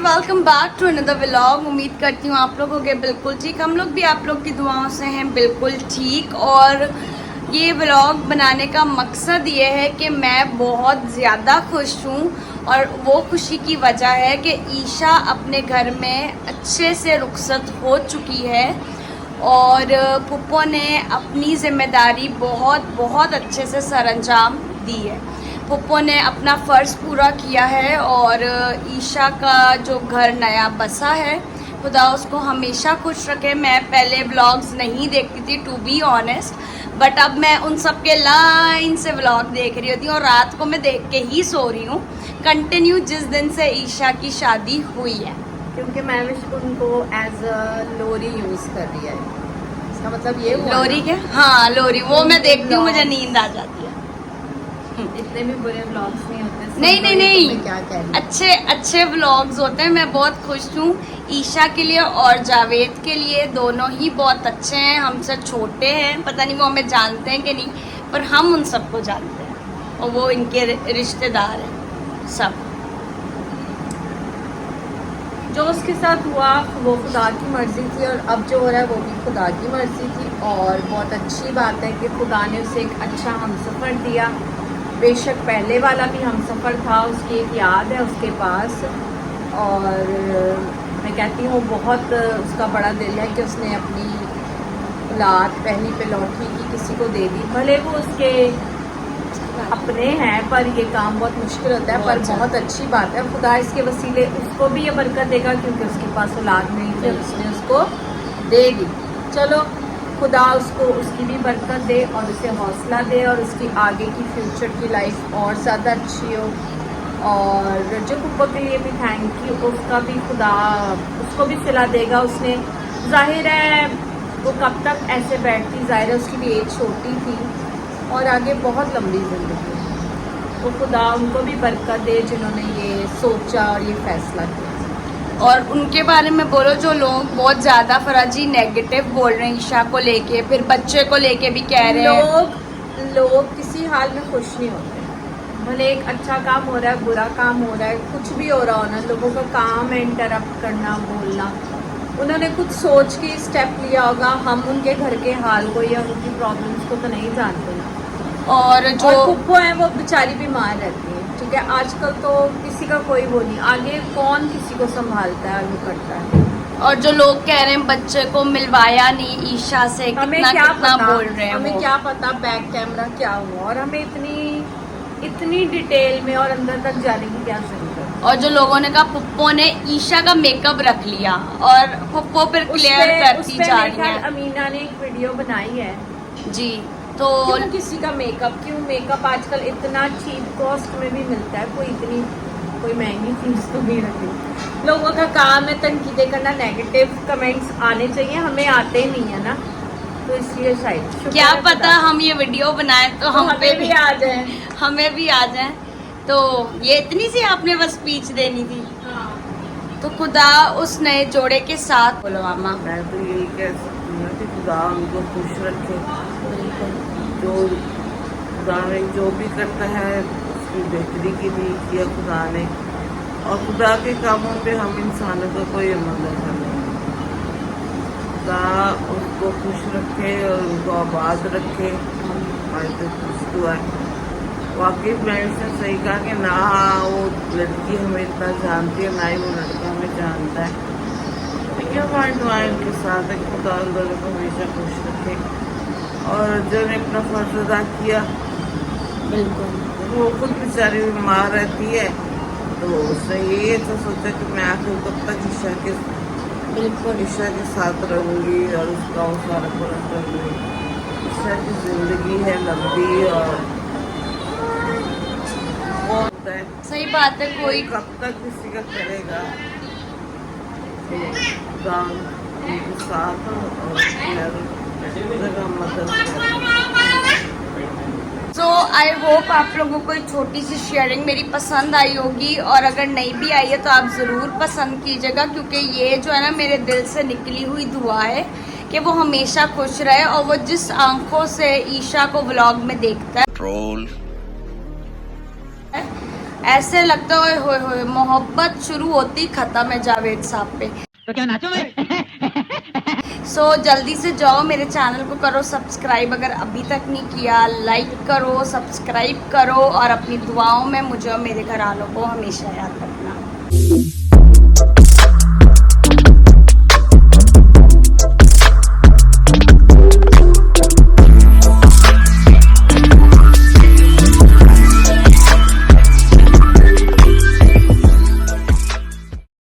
Welcome back to another vlog. उम्मीद करती हूँ आप लोग हो गए बिल्कुल ठीक। हम लोग भी आप लोग की दुआओं से हैं बिल्कुल ठीक। और ये व्लॉग बनाने का मकसद ये है कि मैं बहुत ज़्यादा खुश हूँ और वो खुशी की वजह है कि ईशा अपने घर में अच्छे से रुखसत हो चुकी है और पुप्पो ने अपनी ज़िम्मेदारी बहुत बहुत अच्छे से सरअंजाम दी है। पुप्पो ने अपना फ़र्ज़ पूरा किया है और ईशा का जो घर नया बसा है, खुदा उसको हमेशा खुश रखे। मैं पहले व्लॉग्स नहीं देखती थी टू बी ऑनेस्ट, बट अब मैं उन सब के लाइन से व्लॉग देख रही होती हूँ और रात को मैं देख के ही सो रही हूँ कंटिन्यू जिस दिन से ईशा की शादी हुई है, क्योंकि मैविश उनको एज अ लोरी यूज कर रही है। इसका मतलब ये हुआ लोरी के हाँ लोरी वो मैं देखती हूँ, मुझे नींद आ जाती है। इतने भी बुरे व्लॉग्स नहीं होते। नहीं क्या कह रही अच्छे अच्छे व्लॉग्स होते हैं। मैं बहुत खुश हूँ ईशा के लिए और जावेद के लिए, दोनों ही बहुत अच्छे हैं। हमसे छोटे हैं, पता नहीं वो हमें जानते हैं कि नहीं, पर हम उन सबको जानते हैं और वो इनके रिश्तेदार हैं सब। जो उसके साथ हुआ वो खुदा की मर्जी थी और अब जो हो रहा है वो भी खुदा की मर्जी थी। और बहुत अच्छी बात है कि खुदा ने उसे एक अच्छा हमसफ़र दिया। बेशक पहले वाला भी हमसफ़र था, उसकी एक याद है उसके पास। और मैं कहती हूँ बहुत उसका बड़ा दिल है कि उसने अपनी औलाद पहली पे लौटी की किसी को दे दी। भले वो उसके अपने हैं पर ये काम बहुत मुश्किल होता है, पर बहुत अच्छी बात है। खुदा इसके वसीले उसको भी ये बरकत देगा क्योंकि उसके पास औलाद नहीं थी, उसने उसको दे दी। चलो खुदा उसको उसकी भी बरकत दे और उसे हौसला दे और उसकी आगे की फ्यूचर की लाइफ और ज़्यादा अच्छी हो। और जो पुप्पो के लिए भी थैंक यू, उसका भी खुदा उसको भी सिला देगा। उसने जाहिर है वो कब तक ऐसे बैठती, जाहिर है उसकी भी एज छोटी थी और आगे बहुत लंबी ज़िंदगी है। तो खुदा उनको भी बरकत दे जिन्होंने ये सोचा और ये फैसला किया। और उनके बारे में बोलो जो लोग बहुत ज़्यादा फराजी नेगेटिव बोल रहे हैं ईशा को लेके, फिर बच्चे को लेके भी कह रहे हैं। लोग किसी हाल में खुश नहीं होते। भले एक अच्छा काम हो रहा है, बुरा काम हो रहा है, कुछ भी हो रहा हो ना, लोगों का काम है इंटरप्ट करना, बोलना। उन्होंने कुछ सोच के स्टेप लिया होगा। हम उनके घर के हाल को या उनकी प्रॉब्लम्स को तो नहीं जानते ना। और जो पुप्पो है वो बेचारी बीमार रहती है, ठीक है। आजकल तो किसी का कोई वो नहीं, आगे कौन किसी को संभालता है, वो करता है। और जो लोग कह रहे हैं बच्चे को मिलवाया नहीं ईशा से, कितना कितना बोल रहे हैं हमें वो। क्या पता बैक कैमरा क्या हुआ, और हमें इतनी डिटेल में और अंदर तक जाने की क्या जरूरत है। और जो लोगों ने कहा पुप्पो ने ईशा का मेकअप रख लिया और पुप्पो फिर क्लियर करती जा रही है। अमीना ने एक वीडियो बनाई है जी, तो क्यों किसी का मेकअप आजकल इतना चीप कॉस्ट में भी मिलता है, कोई महंगी चीज तो नहीं रखी। लोगों का काम है तनकीदें करना, नेगेटिव कमेंट्स आने चाहिए, हमें आते ही नहीं है ना, तो इसलिए शायद क्या पता हम ये वीडियो बनाए तो हम पे भी आ जाए, हमें भी आ जाए। तो ये इतनी सी आपने बस स्पीच देनी थी। तो खुदा उस नए जोड़े के साथ बोलो मामा। मैं तो यही कह सकती हूँ कि खुदा उनको खुश रखे। जो खुदा ने जो भी करता है उसकी बेहतरी के लिए किया खुदा ने, और खुदा के कामों पे हम इंसानों का कोई अमल नहीं। खुदा उनको खुश रखे और उनको आबाद रखे। हमारी तो खुश दुआ है। वाकई फ्रेंड्स ने सही कहा कि ना वो लड़की हमें इतना जानती है, ना ही वो लड़का हमें जानता है। तो क्या पॉइंट हुआ इनके साथ है, खुदा उन दोनों को हमेशा खुश रखे। और जो ने अपना फर्ज अदा किया, बिल्कुल वो खुद बेचारी बीमार रहती है, तो उसने ये तो सोचा कि मैं आखिर कब तक ईशा के साथ रहूँगी और उसका वो सारा पूरा करूँगी। ईशा की ज़िंदगी है लंबी और होता है, सही बात है। कोई कब तक किसी का करेगा। तो खुदा उनके साथ और जगह मदद सो आई होप आप लोगों को एक छोटी सी शेयरिंग मेरी पसंद आई होगी, और अगर नहीं भी आई है तो आप ज़रूर पसंद कीजिएगा, क्योंकि ये जो है ना मेरे दिल से निकली हुई दुआ है कि वो हमेशा खुश रहे। और वो जिस आंखों से ईशा को व्लॉग में देखता है ऐसे लगता है होए होए मोहब्बत शुरू होती ख़त्म है जावेद साहब पे। तो क्या नाचो मैं? सो जल्दी से जाओ मेरे चैनल को करो सब्सक्राइब अगर अभी तक नहीं किया, लाइक करो, सब्सक्राइब करो और अपनी दुआओं में मुझे और मेरे घर वालों को हमेशा याद रखना।